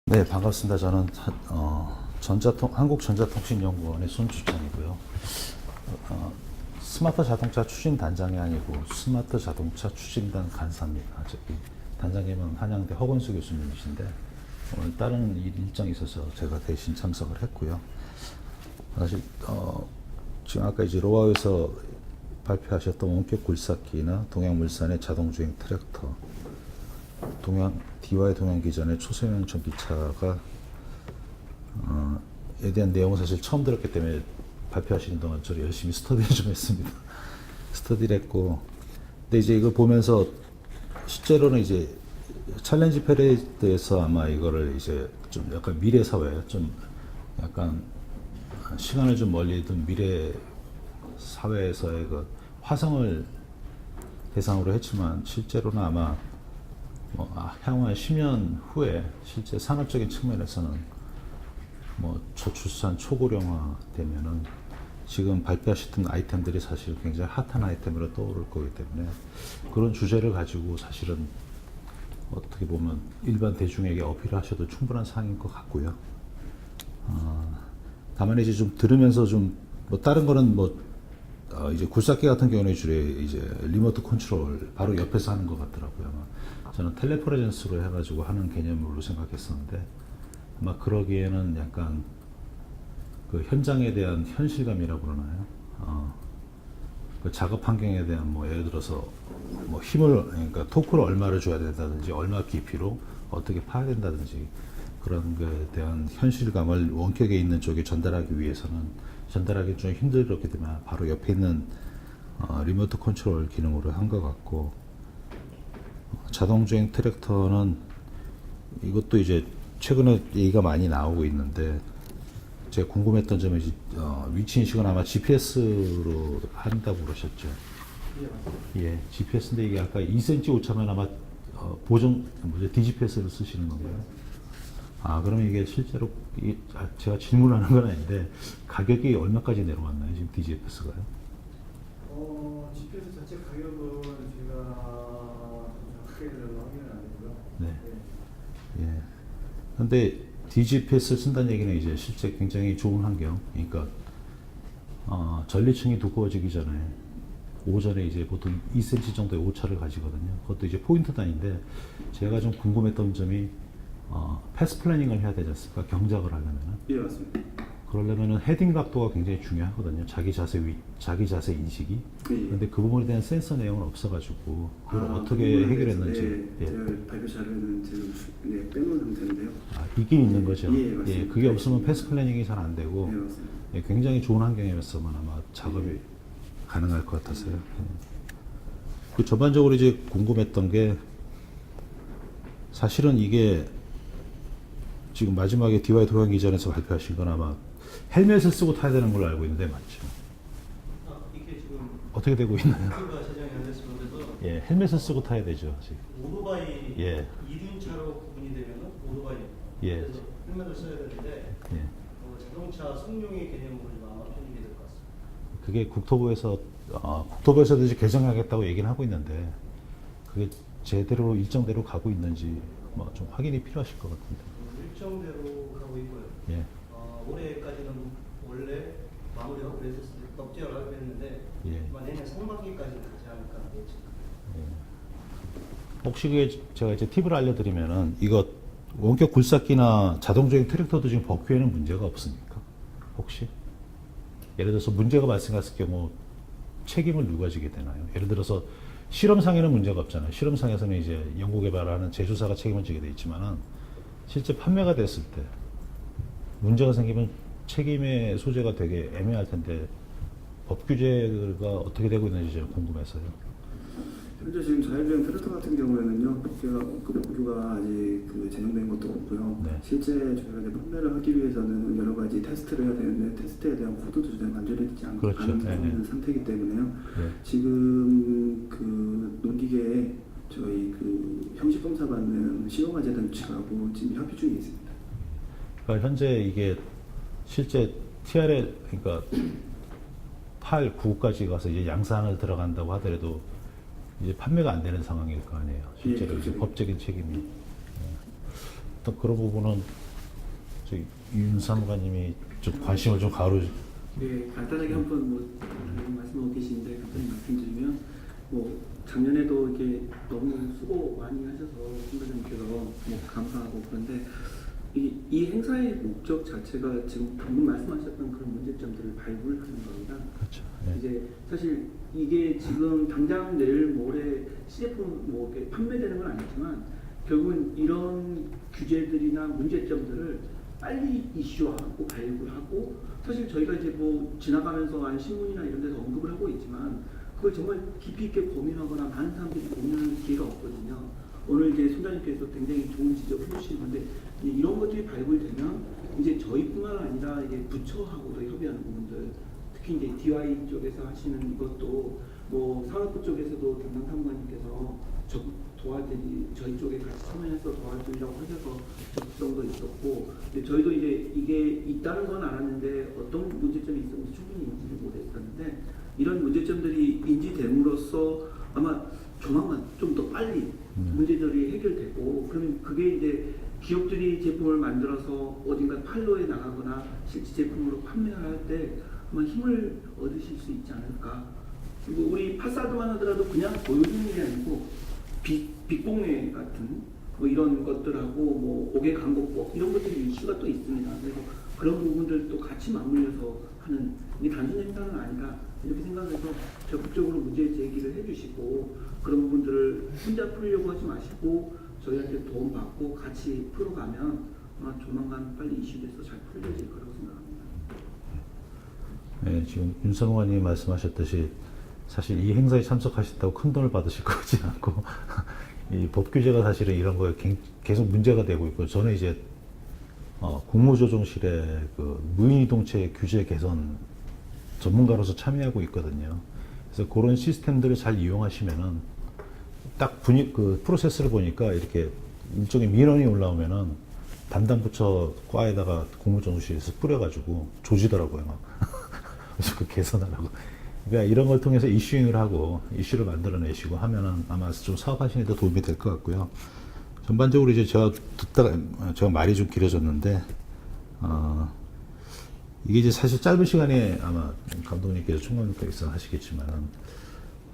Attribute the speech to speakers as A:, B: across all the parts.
A: 네, 반갑습니다. 저는 한국전자통신연구원의 손주창이고요. 스마트 자동차 추진 단장이 아니고 스마트 자동차 추진단 간사입니다. 저기 단장님은 한양대 허건수 교수님이신데 오늘 다른 일정이 있어서 제가 대신 참석을 했고요. 사실 지금 아까 이제 로아에서 발표하셨던 원격 굴삭기나 동양물산의 자동주행 트랙터, DY 동양기전의 초소형 전기차가 에 대한 내용은 사실 처음 들었기 때문에 발표하시는 동안 저를 열심히 스터디를 좀 했습니다. 스터디를 했고, 근데 이제 이걸 보면서 실제로는 이제 챌린지 패레이드에서 아마 이거를 이제 좀 약간 미래 사회, 좀 약간 시간을 좀 멀리 둔 미래 사회에서의 그 화성을 대상으로 했지만 실제로는 아마 향후 한 10년 후에 실제 산업적인 측면에서는 저출산 초고령화 되면은 지금 발표하셨던 아이템들이 사실 굉장히 핫한 아이템으로 떠오를 거기 때문에 그런 주제를 가지고 사실은 어떻게 보면 일반 대중에게 어필하셔도 충분한 사항인 것 같고요. 다만 이제 좀 들으면서 좀 다른 거는 이제 굴삭기 같은 경우는 주로 이제 리모트 컨트롤 바로 옆에서 하는 것 같더라고요. 아마 저는 텔레프레젠스로 해가지고 하는 개념으로 생각했었는데 아마 그러기에는 약간 그 현장에 대한 현실감이라고 그러나요? 그 작업 환경에 대한 예를 들어서 그러니까 토크를 얼마를 줘야 된다든지 얼마 깊이로 어떻게 파야 된다든지 그런 것에 대한 현실감을 원격에 있는 쪽에 전달하기 위해서는 전달하기 좀 힘들었기 때문에 바로 옆에 있는 리모트 컨트롤 기능으로 한 것 같고, 자동주행 트랙터는 이것도 이제 최근에 얘기가 많이 나오고 있는데 제가 궁금했던 점은 위치 인식은 아마 GPS로 한다고 그러셨죠? 예, GPS인데 이게 아까 2cm 오차면 아마 DGPS를 쓰시는 건가요? 그러면 이게 실제로 제가 질문하는 건 아닌데 가격이 얼마까지 내려왔나요? 지금 DGPS가요?
B: GPS 자체 가격은 제가 정확하게 확인은 안 했고요.
A: 네. 예. 근데 DGPS를 쓴다는 얘기는 이제 실제 굉장히 좋은 환경. 그러니까 전리층이 두꺼워지기 전에 오전에 이제 보통 2cm 정도의 오차를 가지거든요. 그것도 이제 포인트 단위인데 제가 좀 궁금했던 점이 패스 플래닝을 해야 되지 않습니까? 경작을 하려면은.
B: 예, 맞습니다.
A: 그러려면은 헤딩 각도가 굉장히 중요하거든요. 자기 자세 인식이. 그런데 그 부분에 대한 센서 내용은 없어가지고 그걸 어떻게 해결했는지.
B: 네, 제가 발표 자료는 지금 빼놓은 상태인데요.
A: 이게 있는 거죠.
B: 예, 맞습니다.
A: 그게 없으면 패스 플래닝이 잘 안 되고
B: 네, 맞습니다.
A: 굉장히 좋은 환경이었으면 아마 작업이 가능할 것 같았어요. 그 전반적으로 이제 궁금했던 게 사실은 이게 지금 마지막에 DY 동양기전에서 발표하신 건 아마 헬멧을 쓰고 타야 되는 걸로 알고 있는데 맞죠?
C: 이게 지금
A: 어떻게 되고 있나요?
C: 가 제정이 안 됐으면서
A: 예, 헬멧을 쓰고 타야 되죠. 지금.
C: 오토바이
A: 예.
C: 이륜차로 구분이 되면 오토바이
A: 예.
C: 그래서 헬멧을 써야 되는데
A: 예.
C: 자동차 승용의 개념으로 좀 아마 편입이 될 것 같습니다.
A: 그게 국토부에서도 이제 개정하겠다고 얘기는 하고 있는데 그게 제대로 일정대로 가고 있는지 좀 확인이 필요하실 것 같은데.
C: 일정대로 가고 있고요.
A: 예.
C: 올해까지는 원래 마무리하고 그랬었을 때 덕지를 하기로 했는데
A: 예.
C: 아마 내년 상반기까지는 가지 않을까 예측합니다.
A: 혹시 그게 제가 이제 팁을 알려드리면은 이거 원격 굴삭기나 자동주행 트랙터도 지금 법규에는 문제가 없습니까? 혹시? 예를 들어서 문제가 발생했을 경우 책임을 누가 지게 되나요? 예를 들어서 실험상에는 문제가 없잖아요. 실험상에서는 이제 연구개발하는 제조사가 책임을 지게 돼 있지만은 실제 판매가 됐을 때 문제가 생기면 책임의 소재가 되게 애매할 텐데 법 규제가 어떻게 되고 있는지 제가 궁금해서요.
B: 현재 지금 자율주행 트랙터 같은 경우에는요, 법규가 아직 제정된 것도 없고요.
A: 네.
B: 실제 저희가 이제 판매를 하기 위해서는 여러 가지 테스트를 해야 되는데 테스트에 대한 코드도 전혀 만들어지지 않은
A: 그렇죠.
B: 상태이기 때문에요.
A: 네.
B: 지금 논기계에 저희 형식 검사 받는 시험화재단 측하고 지금 협의 중에 있습니다.
A: 그러니까 현재 이게 실제 TRL 그러니까 8, 9까지 가서 이제 양산을 들어간다고 하더라도 이제 판매가 안 되는 상황일 거 아니에요. 실제로
B: 예,
A: 이제
B: 그렇죠.
A: 법적인 책임이. 또 그런 부분은 저희 윤 사무관님이 좀 관심을 좀 가로.
B: 네, 간단하게 한번 뭐 말씀하고 계시는데 간단히 말씀드리면 뭐 작년에도 이게 너무 수고 많이 하셔서 선배님께서 뭐 감사하고 그런데 이 행사의 목적 자체가 지금 방금 말씀하셨던 그런 문제점들을 발굴하는 겁니다.
A: 그렇죠. 예.
B: 이제 사실 이게 지금 당장 내일 모레 시제품 뭐 이렇게 판매되는 건 아니지만 결국은 이런 규제들이나 문제점들을 빨리 이슈화하고 발굴하고 사실 저희가 이제 뭐 지나가면서 한 신문이나 이런 데서 언급을 하고 있지만 그걸 정말 깊이 있게 고민하거나 많은 사람들이 고민하는 기회가 없거든요. 오늘 이제 손장님께서 굉장히 좋은 지적을 해주신 건데 이런 것들이 발굴되면 이제 저희뿐만 아니라 이제 부처하고도 협의하는 부분들 특히 이제 DY 쪽에서 하시는 이것도 뭐 산업부 쪽에서도 담당 사무관님께서 도와드리 저희 쪽에 같이 참여해서 도와드리라고 하셔서 적극성도 있었고 근데 저희도 이제 이게 있다는 건 알았는데 어떤 문제점이 있었는지 충분히 인지를 못했었는데 이런 문제점들이 인지됨으로써 아마 조만간 좀 더 빨리 문제들이 해결되고 그러면 그게 이제 기업들이 제품을 만들어서 어딘가 판로에 나가거나 실제 제품으로 판매를 할 때 아마 힘을 얻으실 수 있지 않을까. 그리고 우리 파사드만 하더라도 그냥 보여주는 게 아니고 빛공예 같은 뭐 이런 것들하고 뭐 옥외 광고법 이런 것들이 이슈가 또 있습니다. 그래서 그런 부분들도 같이 맞물려서 하는 이게 단순 행사는 아니다 이렇게 생각해서 적극적으로 문제 제기를 해주시고 그런 부분들을 혼자 풀려고 하지 마시고 저희한테 도움받고 같이 풀어가면 아마 조만간 빨리 이슈돼서 잘 풀려질 거라고 생각합니다.
A: 네, 지금 윤 사무관님이 말씀하셨듯이 사실 이 행사에 참석하셨다고 큰 돈을 받으실 거지 않고 이 법 규제가 사실은 이런 거에 계속 문제가 되고 있고 저는 이제 국무조정실의 그 무인이동체 규제 개선 전문가로서 참여하고 있거든요. 그래서 그런 시스템들을 잘 이용하시면은 딱 그 프로세스를 보니까 이렇게 일종의 민원이 올라오면은 담당 부처 과에다가 국무조정실에서 뿌려가지고 조지더라고요. 막. 그래서 그 개선하라고. 그러니까 이런 걸 통해서 이슈잉을 하고 이슈를 만들어내시고 하면은 아마 좀 사업하시는 데 도움이 될 것 같고요. 전반적으로 이제 제가 듣다가 제가 말이 좀 길어졌는데 이게 이제 사실 짧은 시간에 아마 감독님께서 총괄님께서 하시겠지만은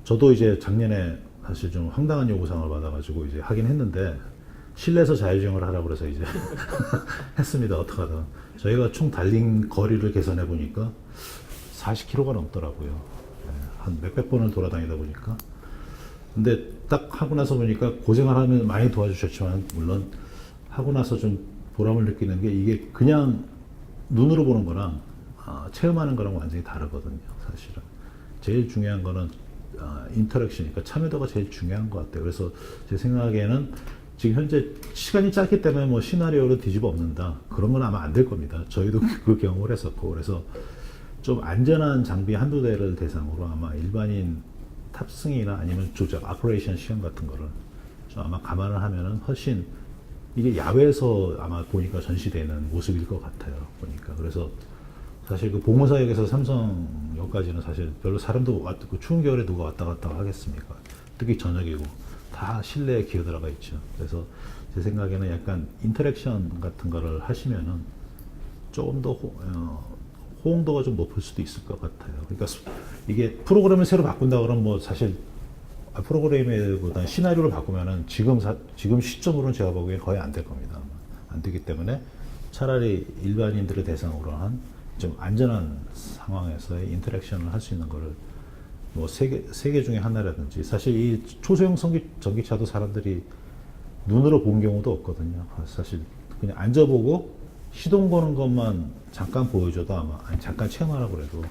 A: 저도 이제 작년에 사실 좀 황당한 요구사항을 받아가지고 이제 하긴 했는데 실내에서 자율주행을 하라고 그래서 이제 했습니다. 어떡하든 저희가 총 달린 거리를 계산해 보니까 40km가 넘더라고요. 네, 한 몇백 번을 돌아다니다 보니까. 근데 딱 하고 나서 보니까 고생을 하면 많이 도와주셨지만 물론 하고 나서 좀 보람을 느끼는 게 이게 그냥 눈으로 보는 거랑 체험하는 거랑 완전히 다르거든요. 사실은 제일 중요한 거는 인터랙션, 그러니까 참여도가 제일 중요한 것 같아요. 그래서 제 생각에는 지금 현재 시간이 짧기 때문에 뭐 시나리오를 뒤집어 엎는다 그런 건 아마 안 될 겁니다. 저희도 그 경험을 했었고 그래서 좀 안전한 장비 한두 대를 대상으로 아마 일반인 탑승이나 아니면 조작, 오퍼레이션 시험 같은 거를 좀 아마 감안을 하면은 훨씬 이게 야외에서 아마 보니까 전시되는 모습일 것 같아요. 보니까. 그래서 사실 그 봉오사역에서 삼성역까지는 사실 별로 사람도 그 추운 겨울에 누가 왔다 갔다 하겠습니까? 특히 저녁이고 다 실내에 기어 들어가 있죠. 그래서 제 생각에는 약간 인터랙션 같은 거를 하시면은 조금 더 호응도가 좀 높을 수도 있을 것 같아요. 그러니까 이게 프로그램을 새로 바꾼다 그러면 뭐 사실 프로그램보다 시나리오를 바꾸면은 지금 시점으로는 제가 보기엔 거의 안 될 겁니다. 안 되기 때문에 차라리 일반인들을 대상으로 한 좀 안전한 상황에서의 인터랙션을 할 수 있는 거를 뭐 세 개 중에 하나라든지 사실 이 초소형 전기차도 사람들이 눈으로 본 경우도 없거든요. 사실 그냥 앉아보고 시동 거는 것만 잠깐 보여줘도 아마 잠깐 체험하라고 그래도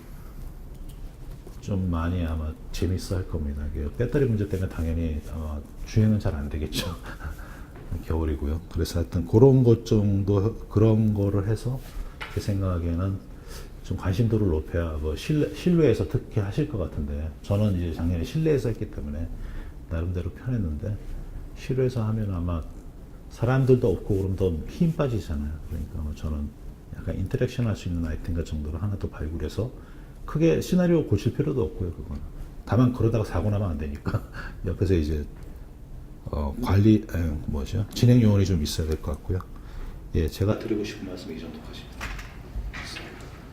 A: 좀 많이 아마 재밌어 할 겁니다. 배터리 문제 때문에 당연히 아마 주행은 잘 안 되겠죠. 겨울이고요. 그래서 하여튼 그런 것 정도 그런 거를 해서 제 생각에는 좀 관심도를 높여야 뭐 실외에서 특히 하실 것 같은데 저는 이제 작년에 실내에서 했기 때문에 나름대로 편했는데 실외에서 하면 아마 사람들도 없고 그럼 더 힘 빠지잖아요. 그러니까 뭐 저는 약간 인터랙션 할 수 있는 아이템 같은 정도를 하나 더 발굴해서 크게 시나리오 고칠 필요도 없고요. 그거는 다만 그러다가 사고 나면 안 되니까 옆에서 이제 관리 진행 요원이 좀 있어야 될 것 같고요. 예, 제가 드리고 싶은 말씀이 이 정도까지입니다.